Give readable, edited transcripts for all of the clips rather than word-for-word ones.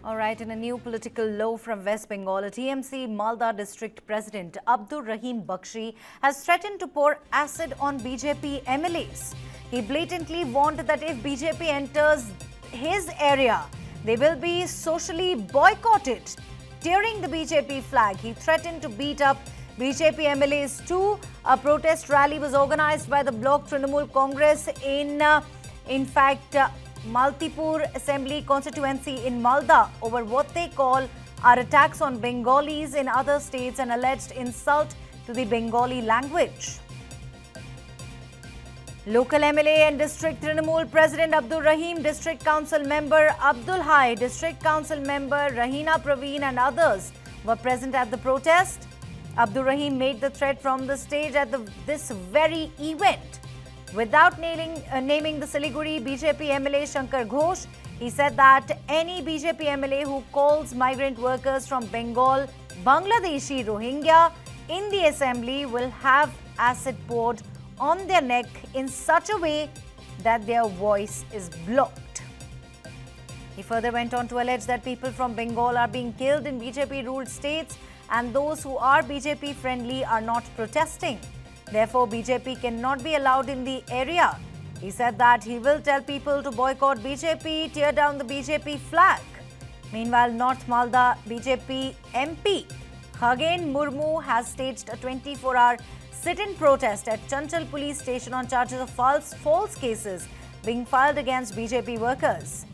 All right, in a new political low from West Bengal, a TMC Malda district president, Abdur Rahim Bakshi, has threatened to pour acid on BJP MLAs. He blatantly warned that if BJP enters his area, they will be socially boycotted. Tearing the BJP flag, he threatened to beat up BJP MLAs too. A protest rally was organized by the Bloc Trinamool Congress in fact, Maltipur Assembly constituency in Malda over what they call are attacks on Bengalis in other states and alleged insult to the Bengali language. Local MLA and District Trinamool President Abdur Rahim, District Council Member Abdul Hai, District Council Member Rahina Praveen and others were present at the protest. Abdur Rahim made the threat from the stage at this very event. Without naming the Siliguri BJP MLA Shankar Ghosh, he said that any BJP MLA who calls migrant workers from Bengal Bangladeshi Rohingya in the assembly will have acid poured on their neck in such a way that their voice is blocked. He further went on to allege that people from Bengal are being killed in BJP-ruled states and those who are BJP friendly are not protesting. Therefore, BJP cannot be allowed in the area. He said that he will tell people to boycott BJP, tear down the BJP flag. Meanwhile, North Malda BJP MP Khagen Murmu has staged a 24-hour sit-in protest at Chanchal police station on charges of false cases being filed against BJP workers.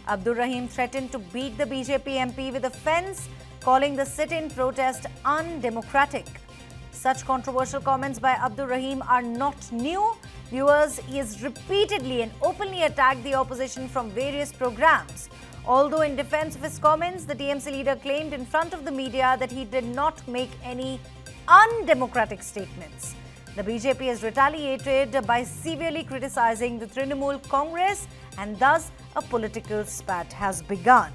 Abdur Rahim threatened to beat the BJP MP with a fence, calling the sit-in protest undemocratic. Such controversial comments by Abdur Rahim are not new. Viewers, he has repeatedly and openly attacked the opposition from various programs. Although in defense of his comments, the TMC leader claimed in front of the media that he did not make any undemocratic statements. The BJP has retaliated by severely criticizing the Trinamool Congress and thus a political spat has begun.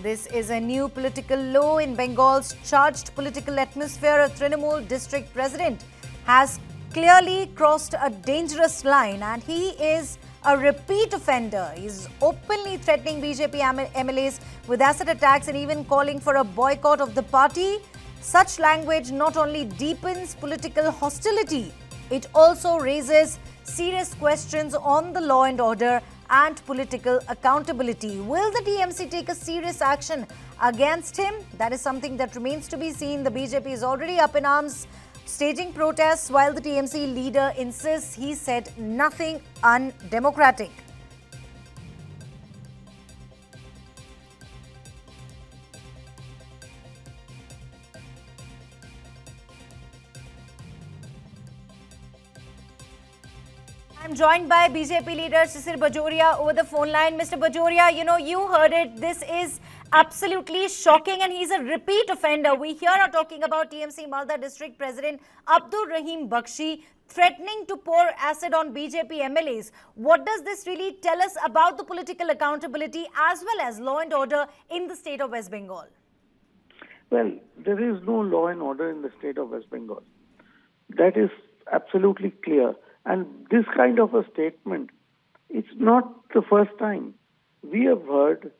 This is a new political low in Bengal's charged political atmosphere. A Trinamool district president has clearly crossed a dangerous line and he is a repeat offender. He is openly threatening BJP MLAs with acid attacks and even calling for a boycott of the party. Such language not only deepens political hostility, it also raises serious questions on the law and order and political accountability. Will the TMC take a serious action against him? That is something that remains to be seen. The BJP is already up in arms, staging protests, while the TMC leader insists he said nothing undemocratic. I'm joined by BJP leader Sisir Bajoria over the phone line. Mr. Bajoria, you heard it. This is absolutely shocking and he's a repeat offender. We here are talking about TMC Malda District President Abdur Rahim Bakshi threatening to pour acid on BJP MLAs. What does this really tell us about the political accountability as well as law and order in the state of West Bengal? Well, there is no law and order in the state of West Bengal. That is absolutely clear. And this kind of a statement, it's not the first time. We have heard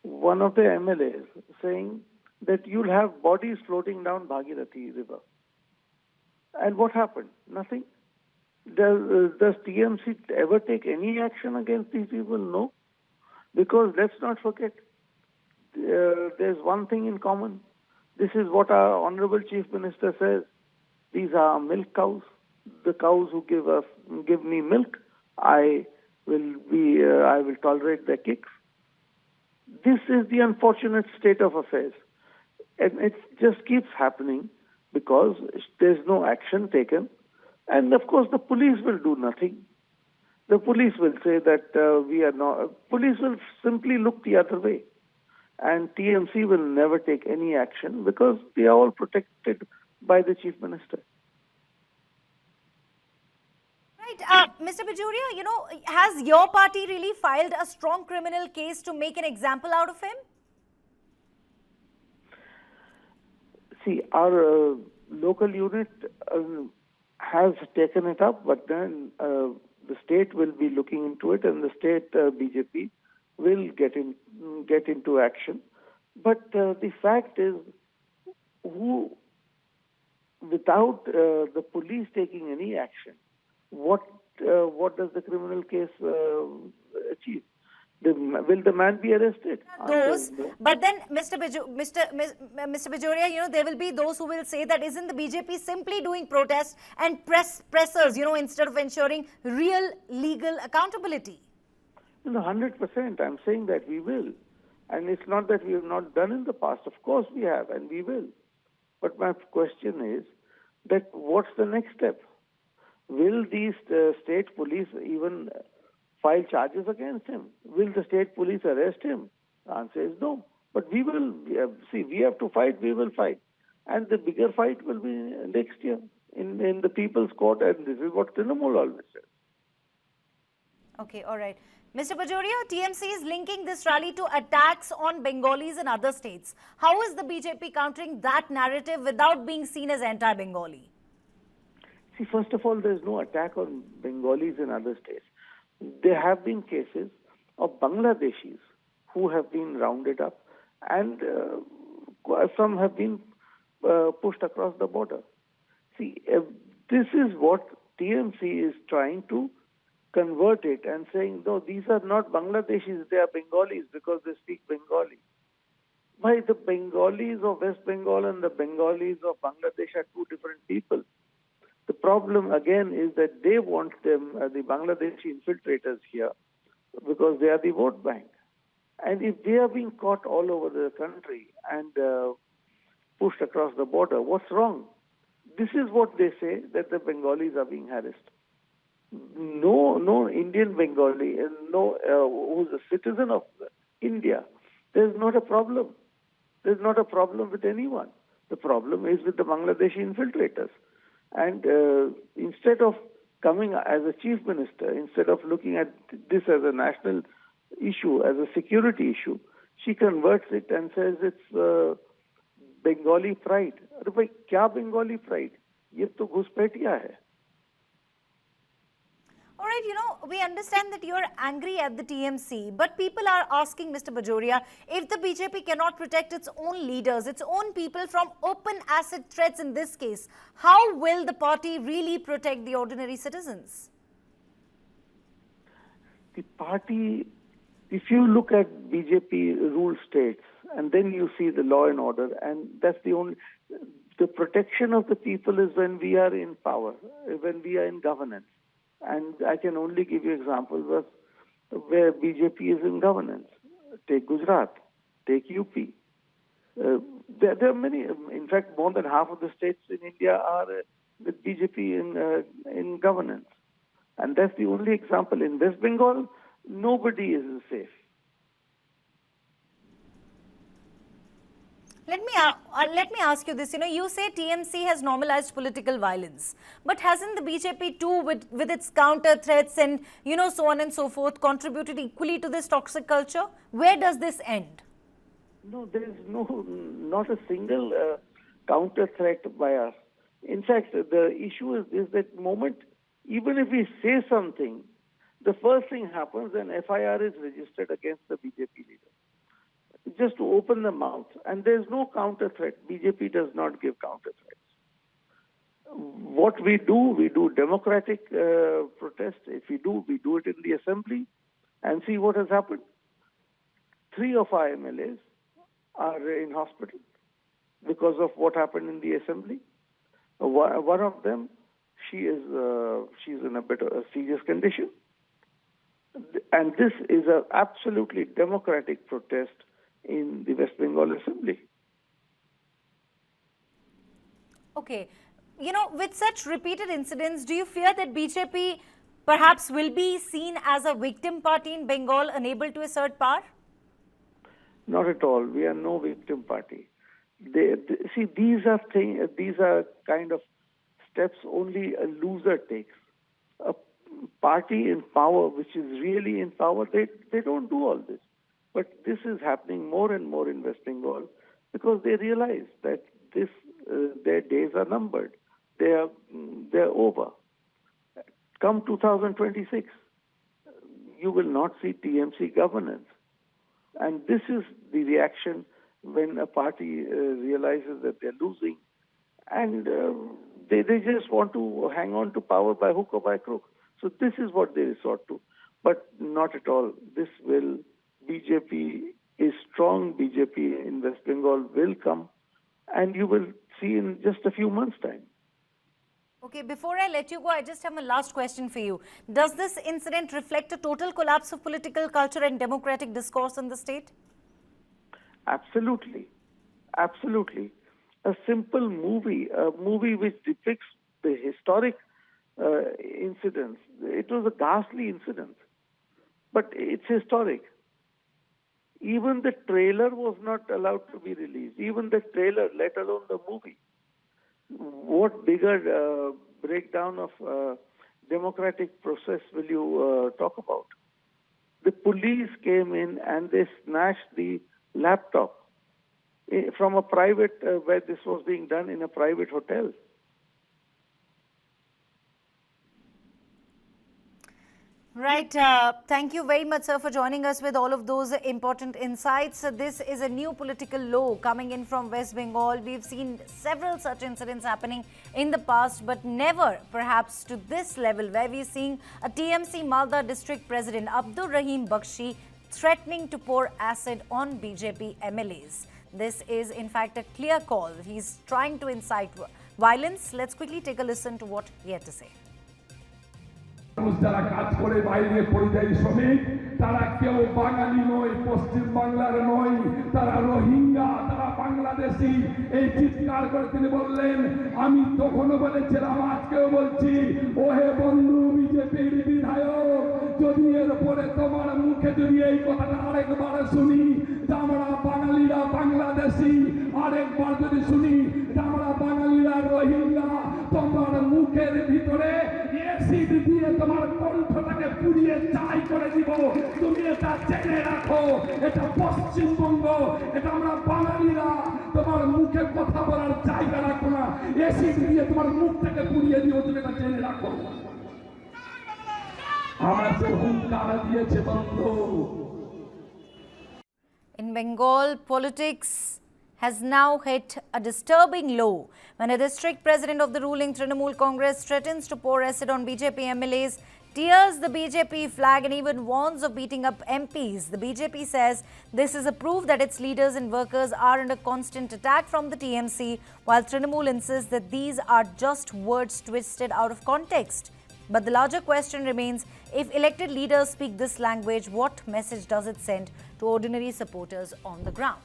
one of the MLAs saying that you'll have bodies floating down Bhagirathi River. And what happened? Nothing. Does TMC ever take any action against these people? No. Because let's not forget, there's one thing in common. This is what our Honorable Chief Minister says. These are milk cows. The cows who give me milk, I will tolerate their kicks. This is the unfortunate state of affairs, and it just keeps happening because there's no action taken, and of course the police will do nothing. The police will say that we are not. Police will simply look the other way, and TMC will never take any action because they are all protected by the Chief Minister. Right. Mr. Bajoria, has your party really filed a strong criminal case to make an example out of him? See, our local unit has taken it up, but then The state will be looking into it, and the state BJP will get into action. But the fact is, who, without the police taking any action, what does the criminal case achieve? Will the man be arrested? Those, No. but then Mr. Bajoria, there will be those who will say that isn't the BJP simply doing protests and pressers, instead of ensuring real legal accountability? 100%. I'm saying that we will. And it's not that we have not done in the past. Of course we have, and we will. But my question is that what's the next step? Will these state police even file charges against him? Will the state police arrest him? The answer is no. But we will, we have to fight, we will fight. And the bigger fight will be next year in the People's Court, and this is what Trinamool always says. Okay, all right. Mr. Bajoria, TMC is linking this rally to attacks on Bengalis in other states. How is the BJP countering that narrative without being seen as anti-Bengali? See, first of all, there's no attack on Bengalis in other states. There have been cases of Bangladeshis who have been rounded up, and some have been pushed across the border. See, this is what TMC is trying to convert it and saying, no, these are not Bangladeshis, they are Bengalis because they speak Bengali. Why, the Bengalis of West Bengal and the Bengalis of Bangladesh are two different people. The problem again is that they want them, the Bangladeshi infiltrators here, because they are the vote bank. And if they are being caught all over the country and pushed across the border, what's wrong? This is what they say, that the Bengalis are being harassed. No Indian Bengali, and who's a citizen of India, there's not a problem. There's not a problem with anyone. The problem is with the Bangladeshi infiltrators. And instead of coming as a chief minister, instead of looking at this as a national issue, as a security issue, she converts it and says it's Bengali pride. अरे भाई क्या Bengali pride? ये तो घुसपैठिया है. All right, we understand that you're angry at the TMC, but people are asking, Mr. Bajoria, if the BJP cannot protect its own leaders, its own people from open acid threats in this case, how will the party really protect the ordinary citizens? The party, if you look at BJP ruled states, and then you see the law and order, and that's the protection of the people is when we are in power, when we are in governance. And I can only give you examples of where BJP is in governance. Take Gujarat, take UP. There are many, in fact, more than half of the states in India are with BJP in governance. And that's the only example. In West Bengal, nobody is safe. Let me ask you this. You say TMC has normalized political violence, but hasn't the BJP too, with its counter threats and so on and so forth, contributed equally to this toxic culture? Where does this end? No, there is not a single counter threat by us. In fact, the issue is this: that moment, even if we say something, the first thing happens, an FIR is registered against the BJP leader. Just to open the mouth, and there's no counter threat. BJP does not give counter threats. What we do democratic protest. If we do it in the assembly, and see what has happened. 3 of our MLAs are in hospital because of what happened in the assembly. One of them, she's in a bit of a serious condition, and this is an absolutely democratic protest in the West Bengal Assembly. Okay. With such repeated incidents, do you fear that BJP perhaps will be seen as a victim party in Bengal, unable to assert power? Not at all. We are no victim party. See, these are kind of steps only a loser takes. A party in power, which is really in power, they don't do all this. But this is happening more and more in West Bengal because they realize that their days are numbered. They're over. Come 2026, you will not see TMC governance. And this is the reaction when a party realizes that they're losing, and they just want to hang on to power by hook or by crook. So this is what they resort to. But not at all. This will, BJP is strong, BJP in West Bengal will come, and you will see in just a few months' time. Okay, before I let you go, I just have a last question for you. Does this incident reflect a total collapse of political culture and democratic discourse in the state? Absolutely. Absolutely. A simple movie, a movie which depicts the historic incidents. It was a ghastly incident, but it's historic. Even the trailer was not allowed to be released. Even the trailer, let alone the movie. What bigger breakdown of democratic process will you talk about? The police came in and they snatched the laptop from a private, where this was being done in a private hotel. Right. Thank you very much, sir, for joining us with all of those important insights. This is a new political law coming in from West Bengal. We've seen several such incidents happening in the past, but never perhaps to this level, where we're seeing a TMC Malda district president, Abdur Rahim Bakshi, threatening to pour acid on BJP MLAs. This is, in fact, a clear call. He's trying to incite violence. Let's quickly take a listen to what he had to say. যারা কাজ করে বাইরে পরিযায়ী শ্রমিক, তারা কেউ বাঙালি নয়, পশ্চিম বাংলার নয়, তারা রোহিঙ্গা, তারা বাংলাদেশি। এই চিৎকার করে তিনি বললেন, আমি তখনও বলেছিলাম, আজকেও বলছি, ওহে বন্ধু বিজেপির বিধায়ক, যদি এর পরে তোমার মুখে যদি এই কথাটা আরেকবার শুনি, আমরা বাঙালিরা বাংলাদেশি, আরেকবার যদি শুনি আমরা বাঙালিরা রোহিঙ্গা, তোমার মুখের ভিতরে অ্যাসিড দিয়ে তোমার কণ্ঠটাকে পুড়িয়ে ছাই করে দিব। তুমি এটা জেনে রাখো, এটা পশ্চিমবঙ্গ, এটা আমরা বাঙালিরা তোমার মুখে কথা বলার জায়গা রাখো না, অ্যাসিড দিয়ে তোমার মুখটাকে পুড়িয়ে দিও, তুমি এটা জেনে রাখো। আমার যে হুঙ্কার দিয়েছে বন্ধু। In Bengal, politics has now hit a disturbing low when a district president of the ruling Trinamool Congress threatens to pour acid on BJP MLAs, tears the BJP flag and even warns of beating up MPs. The BJP says this is a proof that its leaders and workers are under constant attack from the TMC, while Trinamool insists that these are just words twisted out of context. But the larger question remains, if elected leaders speak this language, what message does it send to ordinary supporters on the ground?